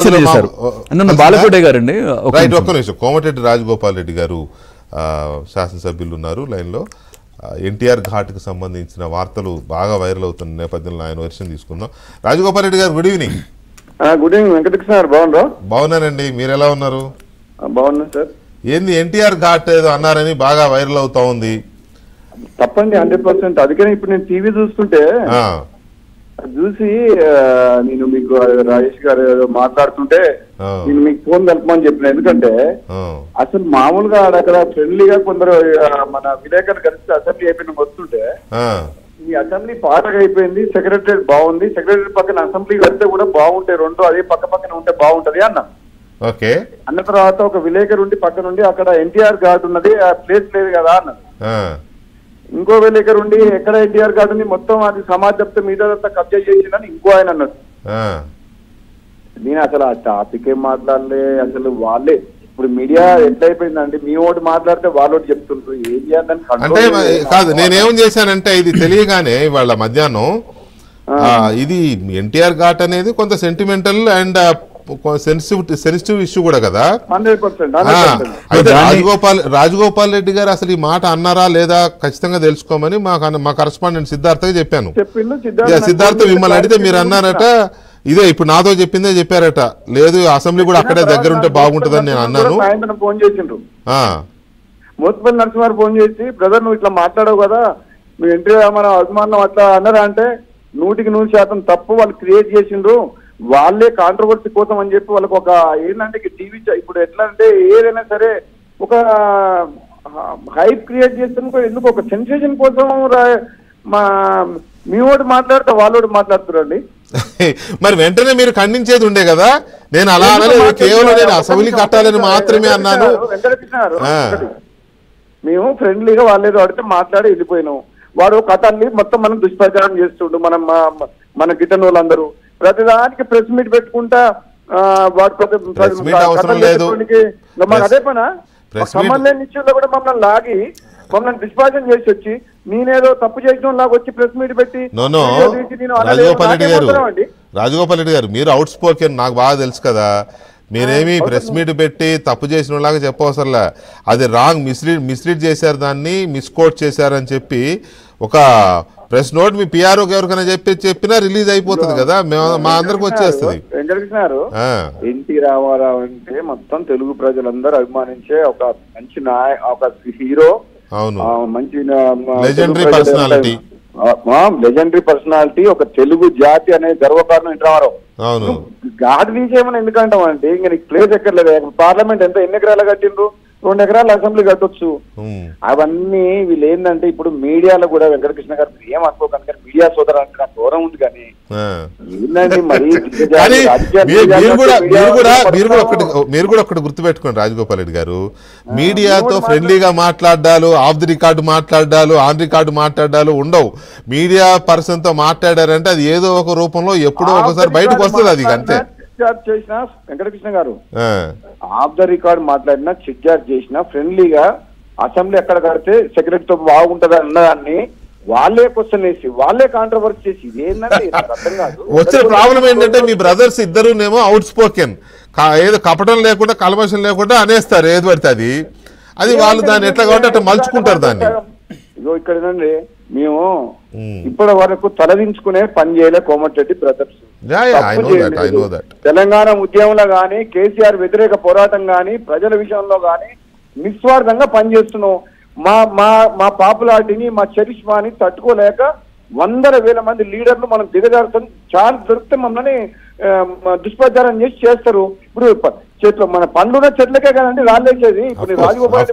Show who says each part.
Speaker 1: విమర్శలు చేశారు. బాలకోటే గారండి,
Speaker 2: ఒక్క నిమిషం. కోమటిరెడ్డి రాజగోపాల్ రెడ్డి గారు శాసనసభ్యులు ఉన్నారు లైన్లో. ఎన్టీఆర్ ఘాట్కి సంబంధించిన వార్తలు బాగా వైరల్ అవుతున్న నేపథ్యంలో ఆయన వర్షన్ తీసుకుందాం. రాజగోపాల్ రెడ్డి గారు, good evening.
Speaker 3: Good evening Venkatakrishna గారు, బాగున్నారా?
Speaker 2: బాగున్నానండి, మీరు ఎలా ఉన్నారు?
Speaker 3: బాగున్నా సార్.
Speaker 2: ఏంది ఎన్టీఆర్ ఘాట్ ఏదో అన్నారని బాగా వైరల్ అవుతా ఉంది?
Speaker 3: తప్పండి, 100%. అందుకని ఇప్పుడు నేను టీవీ చూస్తుంటే చూసి నేను మీకు రాజేష్ గారు మాట్లాడుతుంటే నేను మీకు ఫోన్ కలపమని చెప్పిన. ఎందుకంటే అసలు మామూలుగా అక్కడ ఫ్రెండ్లీగా కొందరు మన విలేకరులు కలిసి అసెంబ్లీ అయిపోయిన వస్తుంటే ఈ అసెంబ్లీ పాటగా అయిపోయింది, సెక్రటరియట్ బాగుంది, సెక్రటరియట్ పక్కన అసెంబ్లీ కడితే కూడా బాగుంటాయి, రెండు అదే పక్క పక్కన ఉంటే బాగుంటది అన్న. అన్న తర్వాత ఒక విలేకరు ఉండి పక్క నుండి అక్కడ ఎన్టీఆర్ ఘాట్ ఉన్నది, ఆ ప్లేస్ లేదు కదా అన్నది. ఇంకో విలేకరు ఉండి ఎక్కడ ఎన్టీఆర్ ఘాట్ ఉంది, మొత్తం అది సమాజం మీద కబ్జా చేసిందని ఇంకో ఆయన అన్నాడు. నేను అసలు ఆ టాపిక్ ఏం మాట్లాడలే. అసలు వాళ్ళే ఇప్పుడు మీడియా ఎట్లయిపోయిందండి, మీ ఓటు మాట్లాడితే వాళ్ళోటి చెప్తుంటారు. ఏం చేయాలని
Speaker 2: అంటే కాదు, నేనేం చేశానంటే ఇది తెలియగానే వాళ్ళ మధ్యాహ్నం ఇది ఎన్టీఆర్ ఘాట్ అనేది కొంత సెంటిమెంటల్ అండ్ సెన్సిటివ్ ఇష్యూ కూడా కదా.
Speaker 3: 100%.
Speaker 2: అయితే రాజగోపాల్ రెడ్డి గారు అసలు ఈ మాట అన్నారా లేదా ఖచ్చితంగా తెలుసుకోమని మా కరెస్పాండెంట్ సిద్ధార్థకి చెప్పాను. సిద్ధార్థ మిమ్మల్ని అడిగితే మీరు అన్నారట ఇదే ఇప్పుడు నాతో చెప్పిందే చెప్పారట, లేదు అసెంబ్లీ కూడా అక్కడే దగ్గర ఉంటే బాగుంటుందని నేను అన్నాను.
Speaker 3: ఫోన్ చేసిండ్రు, మోత్పల్లి నరసింహారు ఫోన్ చేసి, బ్రదర్ నువ్వు ఇట్లా మాట్లాడవు కదా, నువ్వు ఎన్టీఆర్ మన అభిమానం అట్లా అన్నారా అంటే 100% తప్పు, వాళ్ళు క్రియేట్ చేసిండ్రు, వాళ్ళే కాంట్రవర్సీ కోసం అని చెప్పి వాళ్ళకి ఒక ఏంటంటే టీవీ ఇప్పుడు ఎట్లా అంటే ఏదైనా సరే ఒక హైప్ క్రియేట్ చేస్తాను, ఎందుకు ఒక సెన్సేషన్ కోసం మీ ఓటు మాట్లాడితే వాళ్ళోడు మాట్లాడుతున్నారండి.
Speaker 2: మరి వెంటనే మీరు ఖండించేది ఉండే కదా. నేను అలా అనలేదు, కేవలం నేను అసెంబ్లీ కట్టాలని మాత్రమే అన్నాను.
Speaker 3: వెంకటకృష్ణ గారు, మేము ఫ్రెండ్లీగా వాళ్ళేదో అడిగితే మాట్లాడి వెళ్ళిపోయినాం. వాడు కథల్ని మొత్తం మనం దుష్ప్రచారం చేస్తుండు, మన గిట్టని వాళ్ళందరూ ప్రతిదానికి ప్రెస్ మీట్ పెట్టుకుంటా అదే పనా సంబంధం ఇష్యూలో కూడా మమ్మల్ని లాగి మమ్మల్ని డిస్పాజన్ చేసి వచ్చి నేనేదో తప్పు చేసిన లాగా వచ్చి ప్రెస్ మీట్ పెట్టి.
Speaker 2: రాజగోపాల్ రెడ్డి గారు, మీరు అవుట్ స్పోకెన్, నాకు బాగా తెలుసు కదా. మీరేమి ప్రెస్ మీట్ పెట్టి తప్పు చేసిన లాగా చెప్పవసరలే. అది రాంగ్, మిస్లీడ్ చేశారు, దాన్ని మిస్కోట్ చేశారని చెప్పి ఒక ప్రెస్ నోట్ మీ పిఆర్ఓకి ఎవరికైనా చెప్పినా రిలీజ్ అయిపోతుంది కదా, మా అందరికి వచ్చేస్తుంది.
Speaker 3: వెంకటకృష్ణ గారు, ఎన్టీ రామారావు అంటే మొత్తం తెలుగు ప్రజలందరూ అభిమానించే ఒక మంచి ఒక హీరో,
Speaker 2: అవును,
Speaker 3: మంచి
Speaker 2: లెజెండరీ
Speaker 3: పర్సనాలిటీ, ఒక తెలుగు జాతి అనే గర్వకారణం ఎన్టీ రామారావు.
Speaker 2: అవును,
Speaker 3: గాడి తీసేమని ఎందుకంటాం అంటే ఇంకా నీకు ప్లేస్ ఎక్కర్లేదు. పార్లమెంట్ ఎన్ని ఎకరాలు కట్టిండ్రు? 2 ఎకరాలు అసెంబ్లీ కట్టొచ్చు. అవన్నీ వీళ్ళు ఏంటంటే ఇప్పుడు మీడియాలో కూడా వెంకటకృష్ణ గారు ఏం అనుకోకండి, కానీ మీడియా సోదరు అంటే నాకు గౌరవం ఉంది. కానీ ఏంటంటే మరి
Speaker 2: మీరు కూడా ఒకటి గుర్తుపెట్టుకోండి రాజగోపాల్ రెడ్డి గారు, మీడియాతో ఫ్రెండ్లీగా మాట్లాడాలు, ఆఫ్ ది రికార్డు మాట్లాడాలు, ఆన్ రికార్డు మాట్లాడాలు ఉండవు. మీడియా పర్సన్ తో మాట్లాడారంటే అది ఏదో ఒక రూపంలో ఎప్పుడో ఒకసారి బయటకు వస్తుంది, అది అంతే.
Speaker 3: చేసిన వెంకటకృష్ణ గారు ఆఫ్ ద రికార్డ్ మాట్లాడినా, చిట్ చాట్ చేసినా, ఫ్రెండ్లీగా అసెంబ్లీ ఎక్కడ కడితే సెక్రటరీతో బాగుంటది అన్నదాన్ని వాళ్ళే క్వశ్చన్ వేసి వాళ్ళే కాంట్రవర్సీ చేసి ఇదేంటంటే అర్థం కాదు.
Speaker 2: వచ్చే ప్రాబ్లం ఏంటంటే మీ బ్రదర్స్ ఇద్దరునేమో అవుట్ స్పోకెన్, ఏదో కపటం లేకుండా కల్మషం లేకుండా అనేస్తారు ఏది పడితే అది వాళ్ళు దాన్ని ఎట్లా కాబట్టి అట్లా మలుచుకుంటారు దాన్ని.
Speaker 3: ఇగో ఇక్కడ మేము ఇప్పటి వరకు తలదించుకునే పని చేయలే కోమటిరెడ్డి బ్రదర్స్. తెలంగాణ ఉద్యమంలో గానీ, కేసీఆర్ వ్యతిరేక పోరాటం గానీ, ప్రజల విషయంలో గానీ నిస్వార్థంగా పనిచేస్తున్నాం. మా పాపులారిటీని, మా చరిష్మాని తట్టుకోలేక 100,000 మంది లీడర్లు మనం దిగజారుతాం. ఛాన్స్ దొరికితే మమ్మల్ని దుష్ప్రచారం చేస్తారు. ఇప్పుడు చెట్లు మన పండుగ చెట్లకే కదండి రాళ్ళేసేది. ఇప్పుడు రాజగోపాల్